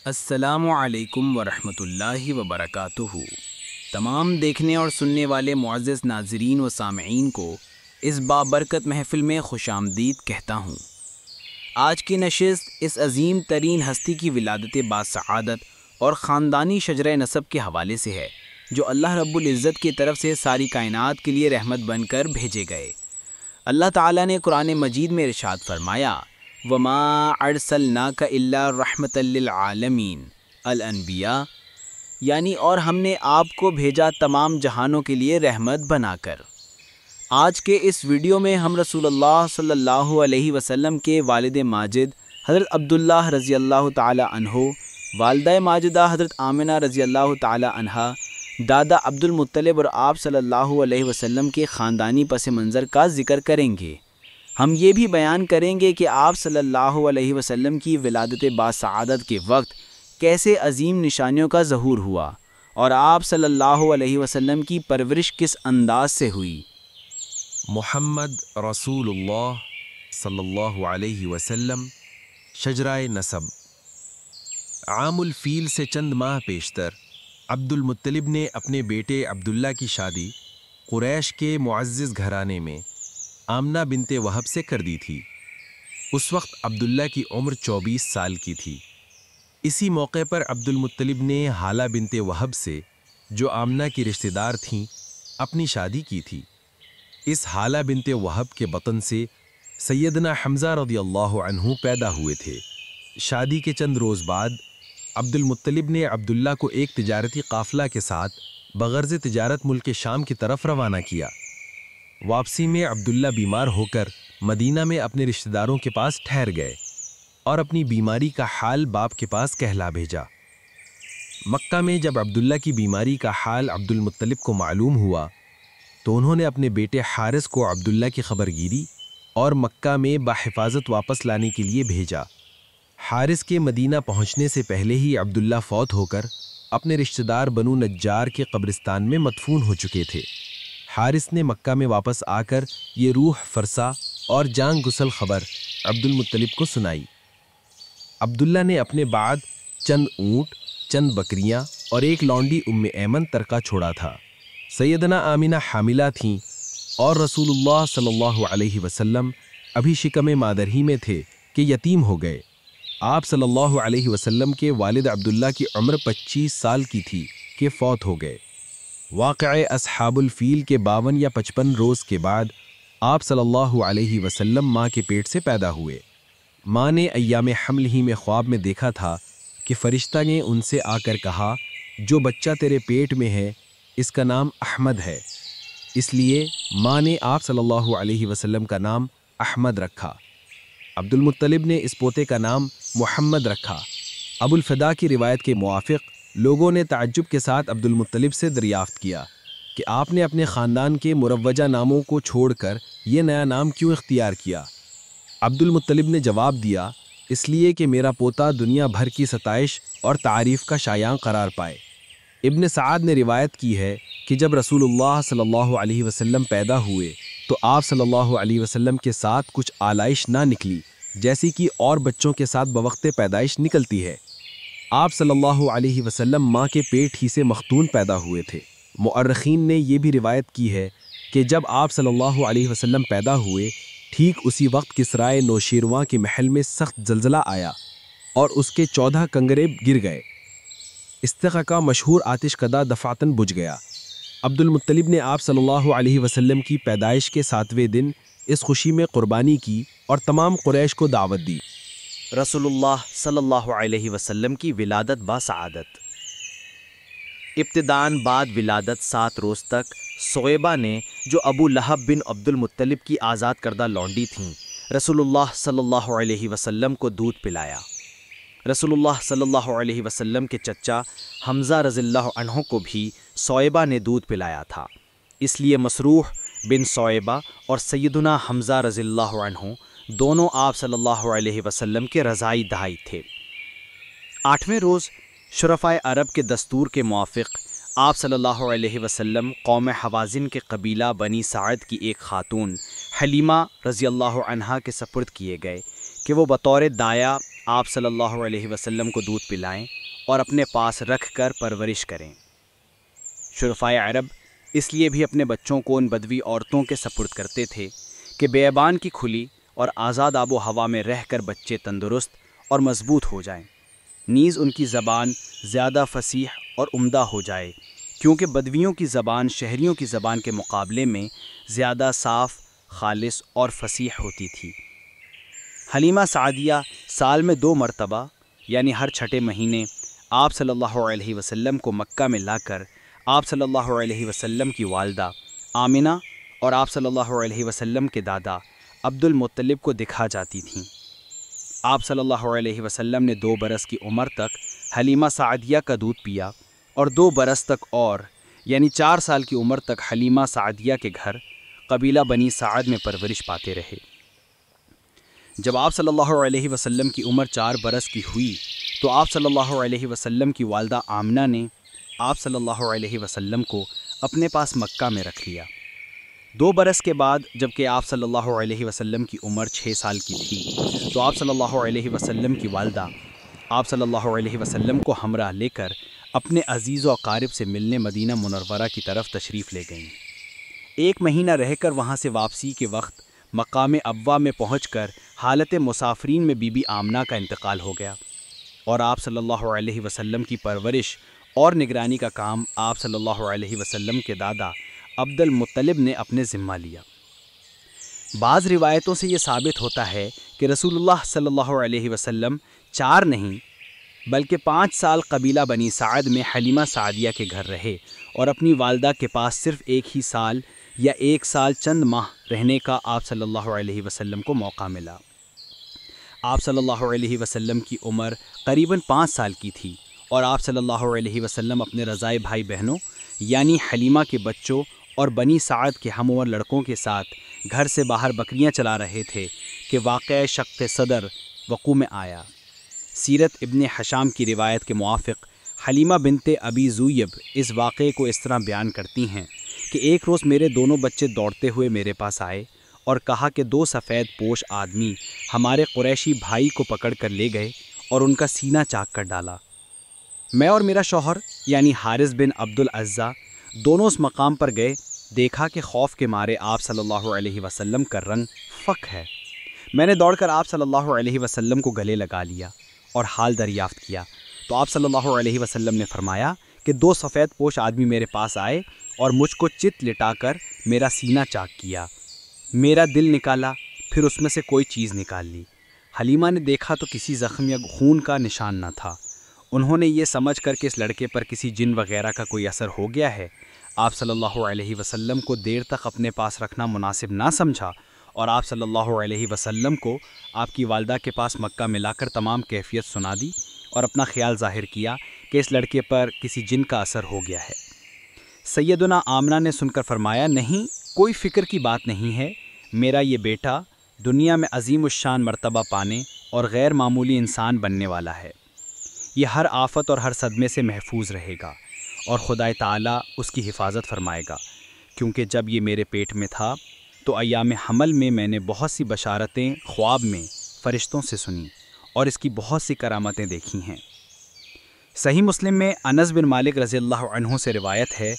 السلام علیکم ورحمۃ اللہ وبرکاتہ۔ تمام دیکھنے اور سننے والے معزز ناظرین و سامعین کو اس بابرکت محفل میں خوش آمدید کہتا ہوں۔ آج کی نشست اس عظیم ترین ہستی کی ولادت باسعادت اور خاندانی شجرہ نسب کے حوالے سے ہے، جو اللہ رب العزت کی طرف سے ساری کائنات کے لیے رحمت بن کر بھیجے گئے۔ اللہ تعالیٰ نے قرآن مجید میں ارشاد فرمایا، وَمَا أَرْسَلْنَاكَ إِلَّا رَحْمَةً لِّلْعَالَمِينَ الانبیاء، یعنی اور ہم نے آپ کو بھیجا تمام جہانوں کے لیے رحمت بنا کر۔ آج کے اس ویڈیو میں ہم رسول اللہ صلی اللہ علیہ وسلم کے والد ماجد حضرت عبداللہ رضی اللہ تعالی عنہ، والدہ ماجدہ حضرت آمنہ رضی اللہ تعالی عنہا، دادا عبد المطلب اور آپ صلی اللہ علیہ وسلم کے خاندانی پس منظر کا ذکر کریں گے۔ ہم یہ بھی بیان کریں گے کہ آپ صلی اللہ علیہ وسلم کی ولادت باسعادت کے وقت کیسے عظیم نشانیوں کا ظہور ہوا اور آپ صلی اللہ علیہ وسلم کی پرورش کس انداز سے ہوئی۔ محمد رسول اللہ صلی اللہ علیہ وسلم شجرہ نسب۔ عام الفیل سے چند ماہ پیشتر عبد المطلب نے اپنے بیٹے عبداللہ کی شادی قریش کے معزز گھرانے میں آمنہ بنت وہب سے کر دی تھی۔ اس وقت عبداللہ کی عمر 24 سال کی تھی۔ اسی موقع پر عبد المطلب نے حالہ بنت وہب سے، جو آمنہ کی رشتہ دار تھیں، اپنی شادی کی تھی۔ اس حالہ بنت وہب کے بطن سے سیدنا حمزہ رضی اللہ عنہ پیدا ہوئے تھے۔ شادی کے چند روز بعد عبد المطلب نے عبداللہ کو ایک تجارتی قافلہ کے ساتھ بغرض تجارت ملک شام کی طرف روانہ کیا۔ واپسی میں عبداللہ بیمار ہو کر مدینہ میں اپنے رشتہ داروں کے پاس ٹھہر گئے اور اپنی بیماری کا حال باپ کے پاس کہلا بھیجا۔ مکہ میں جب عبداللہ کی بیماری کا حال عبد المطلب کو معلوم ہوا تو انہوں نے اپنے بیٹے حارث کو عبداللہ کی خبر گیری اور مکہ میں بحفاظت واپس لانے کے لیے بھیجا۔ حارث کے مدینہ پہنچنے سے پہلے ہی عبداللہ فوت ہو کر اپنے رشتہ دار بنو نجار کے قبرستان میں مدفون ہو چکے تھے۔ حارث نے مکہ میں واپس آ کر یہ روح فرسا اور جان گسل خبر عبد المطلب کو سنائی۔ عبداللہ نے اپنے بعد چند اونٹ، چند بکریاں اور ایک لونڈی ایمن ترکہ چھوڑا تھا۔ سیدنا آمنہ حاملہ تھیں اور رسول اللہ صلی اللہ علیہ وسلم ابھی شکم مادر ہی میں تھے کہ یتیم ہو گئے۔ آپ صلی اللہ علیہ وسلم کے والد عبداللہ کی عمر 25 سال کی تھی کہ فوت ہو گئے۔ واقعہ اصحاب الفیل کے 52 یا 55 روز کے بعد آپ صلی اللہ علیہ وسلم ماں کے پیٹ سے پیدا ہوئے۔ ماں نے ایام حمل ہی میں خواب میں دیکھا تھا کہ فرشتہ نے ان سے آ کر کہا، جو بچہ تیرے پیٹ میں ہے اس کا نام احمد ہے۔ اس لیے ماں نے آپ صلی اللہ علیہ وسلم کا نام احمد رکھا۔ عبد المطلب نے اس پوتے کا نام محمد رکھا۔ ابو الفدا کی روایت کے موافق لوگوں نے تعجب کے ساتھ عبد المطلب سے دریافت کیا کہ آپ نے اپنے خاندان کے مروجہ ناموں کو چھوڑ کر یہ نیا نام کیوں اختیار کیا؟ عبد المطلب نے جواب دیا، اس لیے کہ میرا پوتا دنیا بھر کی ستائش اور تعریف کا شایان قرار پائے۔ ابن سعد نے روایت کی ہے کہ جب رسول اللہ صلی اللہ علیہ وسلم پیدا ہوئے تو آپ صلی اللہ علیہ وسلم کے ساتھ کچھ آلائش نہ نکلی جیسی کہ اور بچوں کے ساتھ بوقت پیدائش نکلتی ہے۔ آپ صلی اللہ علیہ وسلم ماں کے پیٹ ہی سے مختون پیدا ہوئے تھے۔ مؤرخین نے یہ بھی روایت کی ہے کہ جب آپ صلی اللہ علیہ وسلم پیدا ہوئے، ٹھیک اسی وقت کسرائے نوشیروان کے محل میں سخت زلزلہ آیا اور اس کے 14 کنگرے گر گئے۔ استقا کا مشہور آتش کدہ دفعتاً بجھ گیا۔ عبد المطلب نے آپ صلی اللہ علیہ وسلم کی پیدائش کے 7ویں دن اس خوشی میں قربانی کی اور تمام قریش کو دعوت دی۔ رسول اللہ صلی اللہ علیہ وسلم کی ولادت باسعادت۔ ابتداً بعد ولادت 7 روز تک صعیبہ نے، جو ابو لہب بن عبد المطلب کی آزاد کردہ لونڈی تھیں، رسول اللہ صلی اللہ علیہ وسلم کو دودھ پلایا۔ رسول اللہ صلی اللہ علیہ وسلم کے چچا حمزہ رضی اللہ عنہ کو بھی صعیبہ نے دودھ پلایا تھا، اس لیے مسروح بن صعیبہ اور سیدنا حمزہ رضی اللہ عنہ دونوں آپ صلی اللہ علیہ وسلم کے رضائی دہائی تھے۔ 8ویں روز شرفائے عرب کے دستور کے موافق آپ صلی اللہ علیہ وسلم قوم حوازن کے قبیلہ بنی سعد کی ایک خاتون حلیمہ رضی اللہ عنہا کے سپرد کیے گئے کہ وہ بطور دایا آپ صلی اللہ علیہ وسلم کو دودھ پلائیں اور اپنے پاس رکھ کر پرورش کریں۔ شرفائے عرب اس لیے بھی اپنے بچوں کو ان بدوی عورتوں کے سپرد کرتے تھے کہ بیابان کی کھلی اور آزاد آب و ہوا میں رہ کر بچے تندرست اور مضبوط ہو جائیں، نیز ان کی زبان زیادہ فصیح اور عمدہ ہو جائے، کیونکہ بدویوں کی زبان شہریوں کی زبان کے مقابلے میں زیادہ صاف، خالص اور فصیح ہوتی تھی۔ حلیمہ سعدیہ سال میں 2 مرتبہ یعنی ہر چھٹے مہینے آپ صلی اللہ علیہ وسلم کو مکہ میں لا کر آپ صلی اللہ علیہ وسلم کی والدہ آمنہ اور آپ صلی اللہ علیہ وسلم کے دادا عبد المطلب کو دکھا جاتی تھیں۔ آپ صلی اللہ علیہ وسلم نے 2 برس کی عمر تک حلیمہ سعدیہ کا دودھ پیا اور 2 برس تک اور یعنی 4 سال کی عمر تک حلیمہ سعدیہ کے گھر قبیلہ بنی سعد میں پرورش پاتے رہے۔ جب آپ صلی اللہ علیہ وسلم کی عمر 4 برس کی ہوئی تو آپ صلی اللہ علیہ وسلم کی والدہ آمنہ نے آپ صلی اللہ علیہ وسلم کو اپنے پاس مکہ میں رکھ لیا۔ 2 برس کے بعد جب کہ آپ صلی اللہ علیہ وسلم کی عمر 6 سال کی تھی تو آپ صلی اللہ علیہ وسلم کی والدہ آپ صلی اللہ علیہ وسلم کو ہمراہ لے کر اپنے عزیز و اقارب سے ملنے مدینہ منورہ کی طرف تشریف لے گئیں۔ 1 مہینہ رہ کر وہاں سے واپسی کے وقت مقام ابوا میں پہنچ کر حالت مسافرین میں بی بی آمنہ کا انتقال ہو گیا اور آپ صلی اللہ علیہ وسلم کی پرورش اور نگرانی کا کام آپ صلی اللہ علیہ وسلم کے دادا عبد المطلب نے اپنے ذمہ لیا۔ بعض روایتوں سے یہ ثابت ہوتا ہے کہ رسول اللہ صلی اللہ علیہ وسلم 4 نہیں بلکہ 5 سال قبیلہ بنی سعد میں حلیمہ سعدیہ کے گھر رہے اور اپنی والدہ کے پاس صرف 1 ہی سال یا 1 سال چند ماہ رہنے کا آپ صلی اللہ علیہ وسلم کو موقع ملا۔ آپ صلی اللہ علیہ وسلم کی عمر قریباً 5 سال کی تھی اور آپ صلی اللہ علیہ وسلم اپنے رضاعی بھائی بہنوں یعنی حلیمہ کے بچوں اور بنی سعد کے ہم عمر لڑکوں کے ساتھ گھر سے باہر بکریاں چلا رہے تھے کہ واقعہ شق صدر وقوع میں آیا۔ سیرت ابن حشام کی روایت کے موافق حلیمہ بنت ابی زویب اس واقعے کو اس طرح بیان کرتی ہیں کہ ایک روز میرے دونوں بچے دوڑتے ہوئے میرے پاس آئے اور کہا کہ 2 سفید پوش آدمی ہمارے قریشی بھائی کو پکڑ کر لے گئے اور ان کا سینہ چاک کر ڈالا۔ میں اور میرا شوہر یعنی حارث بن عبد العزہ دونوں اس مقام پر گئے، دیکھا کہ خوف کے مارے آپ صلی اللہ علیہ وسلم کا رنگ فک ہے۔ میں نے دوڑ کر آپ صلی اللہ علیہ وسلم کو گلے لگا لیا اور حال دریافت کیا تو آپ صلی اللہ علیہ وسلم نے فرمایا کہ 2 سفید پوش آدمی میرے پاس آئے اور مجھ کو چت لٹا کر میرا سینہ چاک کیا، میرا دل نکالا، پھر اس میں سے کوئی چیز نکال لی۔ حلیمہ نے دیکھا تو کسی زخم یا خون کا نشان نہ تھا۔ انہوں نے یہ سمجھ کر کہ اس لڑکے پر کسی جن وغیرہ کا کوئی اثر ہو گیا ہے، آپ صلی اللہ علیہ وسلم کو دیر تک اپنے پاس رکھنا مناسب نہ سمجھا اور آپ صلی اللہ علیہ وسلم کو آپ کی والدہ کے پاس مکہ میں لا کر تمام کیفیت سنا دی اور اپنا خیال ظاہر کیا کہ اس لڑکے پر کسی جن کا اثر ہو گیا ہے۔ سیدنا آمنہ نے سن کر فرمایا، نہیں، کوئی فکر کی بات نہیں ہے، میرا یہ بیٹا دنیا میں عظیم الشان مرتبہ پانے اور غیر معمولی انسان بننے والا ہے۔ یہ ہر آفت اور ہر صدمے سے محفوظ رہے گا اور خدائے تعالیٰ اس کی حفاظت فرمائے گا، کیونکہ جب یہ میرے پیٹ میں تھا تو ایام حمل میں نے بہت سی بشارتیں خواب میں فرشتوں سے سنی اور اس کی بہت سی کرامتیں دیکھی ہیں۔ صحیح مسلم میں انس بن مالک رضی اللہ عنہ سے روایت ہے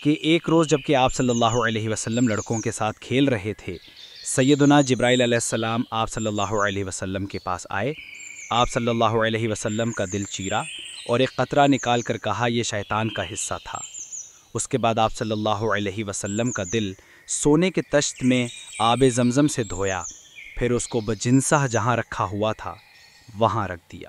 کہ ایک روز جب کہ آپ صلی اللہ علیہ وسلم لڑکوں کے ساتھ کھیل رہے تھے، سیدنا جبرائیل علیہ السلام آپ صلی اللہ علیہ وسلم کے پاس آئے۔ آپ صلی اللہ علیہ وسلم کا دل چیرا اور ایک قطرہ نکال کر کہا یہ شیطان کا حصہ تھا۔ اس کے بعد آپ صلی اللہ علیہ وسلم کا دل سونے کے تشت میں آب زمزم سے دھویا، پھر اس کو بجنسہ جہاں رکھا ہوا تھا وہاں رکھ دیا۔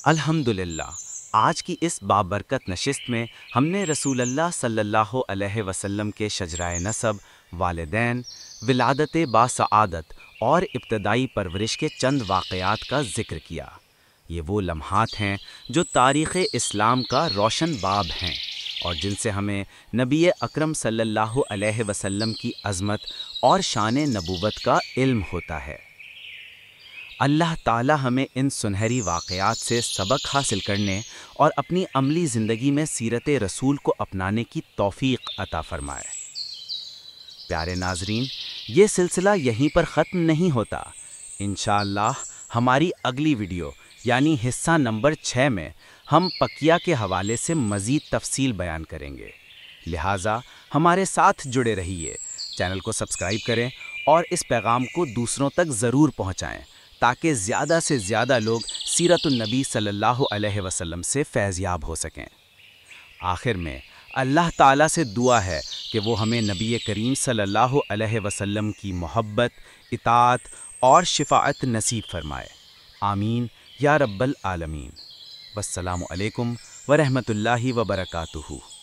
الحمدللہ، آج کی اس بابرکت نشست میں ہم نے رسول اللہ صلی اللہ علیہ وسلم کے شجرۂ نسب، والدین، ولادت باسعادت اور ابتدائی پرورش کے چند واقعات کا ذکر کیا۔ یہ وہ لمحات ہیں جو تاریخ اسلام کا روشن باب ہیں اور جن سے ہمیں نبی اکرم صلی اللہ علیہ وسلم کی عظمت اور شان نبوت کا علم ہوتا ہے۔ اللہ تعالی ہمیں ان سنہری واقعات سے سبق حاصل کرنے اور اپنی عملی زندگی میں سیرت رسول کو اپنانے کی توفیق عطا فرمائے۔ پیارے ناظرین، یہ سلسلہ یہیں پر ختم نہیں ہوتا۔ انشاءاللہ ہماری اگلی ویڈیو یعنی حصہ نمبر 6 میں ہم پکیا کے حوالے سے مزید تفصیل بیان کریں گے، لہٰذا ہمارے ساتھ جڑے رہیے، چینل کو سبسکرائب کریں اور اس پیغام کو دوسروں تک ضرور پہنچائیں تاکہ زیادہ سے زیادہ لوگ سیرت النبی صلی اللہ علیہ وسلم سے فیض یاب ہو سکیں۔ آخر میں اللہ تعالیٰ سے دعا ہے کہ وہ ہمیں نبی کریم صلی اللہ علیہ وسلم کی محبت، اطاعت اور شفاعت نصیب فرمائے، آمین یا رب العالمین۔ والسلام علیکم ورحمۃ اللہ وبرکاتہ۔